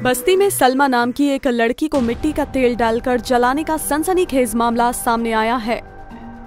बस्ती में सलमा नाम की एक लड़की को मिट्टी का तेल डालकर जलाने का सनसनीखेज मामला सामने आया है।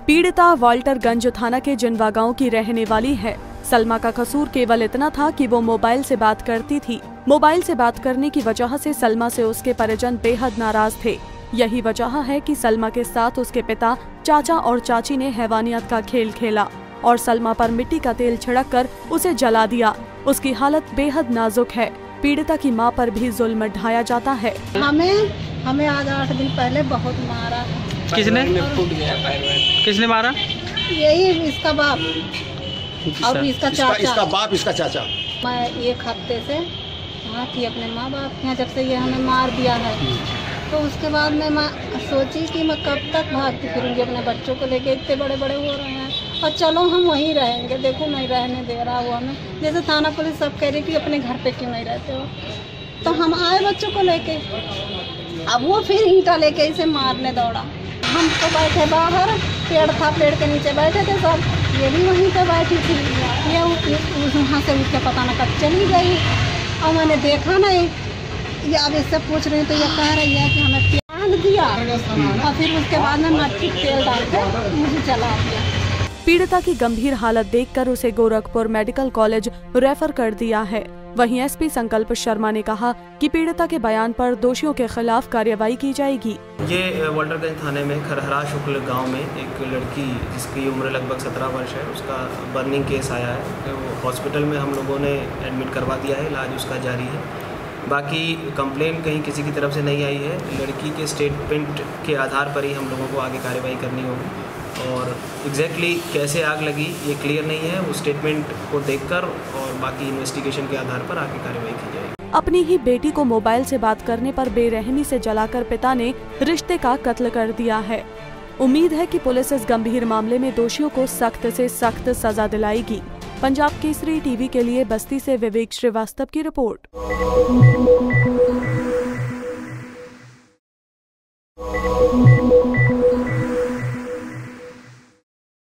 पीड़िता वाल्टरगंज थाना के जिनवा गांव की रहने वाली है। सलमा का कसूर केवल इतना था कि वो मोबाइल से बात करती थी। मोबाइल से बात करने की वजह से सलमा से उसके परिजन बेहद नाराज थे। यही वजह है कि सलमा के साथ उसके पिता, चाचा और चाची ने हैवानियत का खेल खेला और सलमा पर मिट्टी का तेल छिड़ककर उसे जला दिया। उसकी हालत बेहद नाजुक है। पीड़िता की मां पर भी जुल्म ढाया जाता है। हमें आज 8 दिन पहले बहुत मारा। किसने मारा? यही इसका बाप और इसका चाचा। इसका बाप, इसका चाचा। मैं 1 हफ्ते से वहाँ थी अपने माँ बाप के यहाँ, जब से ये हमें मार दिया है। तो उसके बाद में मैं सोची कि मैं कब तक भागती फिरूंगी अपने बच्चों को लेके, इतने बड़े बड़े हो रहे हैं और चलो हम वहीं रहेंगे। देखो नहीं रहने दे रहा वो हमें, जैसे थाना पुलिस सब कह रही कि अपने घर पे क्यों नहीं रहते हो। तो हम आए बच्चों को लेके, अब वो फिर ईंटा लेके इसे मारने दौड़ा। हम तो बैठे बाहर, पेड़ था, पेड़ के नीचे बैठे थे सब, ये भी वहीं पे बैठी थी। ये वहाँ से उठ के पता न कब चली गई और मैंने देखा नहीं। ये अब इससे पूछ रही हूँ तो ये कह रही है कि हमें प्यार दिया और फिर उसके बाद में मिट्टी तेल डाल के मुझे जला दिया। पीड़िता की गंभीर हालत देखकर उसे गोरखपुर मेडिकल कॉलेज रेफर कर दिया है। वहीं एसपी संकल्प शर्मा ने कहा कि पीड़िता के बयान पर दोषियों के खिलाफ कार्रवाई की जाएगी। ये वाल्टरगंज थाने में खरहरा शुक्ल गांव में एक लड़की जिसकी उम्र लगभग 17 वर्ष है, उसका बर्निंग केस आया है। वो हॉस्पिटल में हम लोगों ने एडमिट करवा दिया है, इलाज उसका जारी है। बाकी कंप्लेन कहीं किसी की तरफ से नहीं आई है। लड़की के स्टेटमेंट के आधार पर ही हम लोगों को आगे कार्रवाई करनी होगी और एग्जैक्टली कैसे आग लगी ये क्लियर नहीं है। वो स्टेटमेंट को देखकर और बाकी इन्वेस्टिगेशन के आधार पर आगे कार्रवाई की जाएगी। अपनी ही बेटी को मोबाइल से बात करने पर बेरहमी से जलाकर पिता ने रिश्ते का कत्ल कर दिया है। उम्मीद है कि पुलिस इस गंभीर मामले में दोषियों को सख्त से सख्त सजा दिलाएगी। पंजाब केसरी टीवी के लिए बस्ती से विवेक श्रीवास्तव की रिपोर्ट।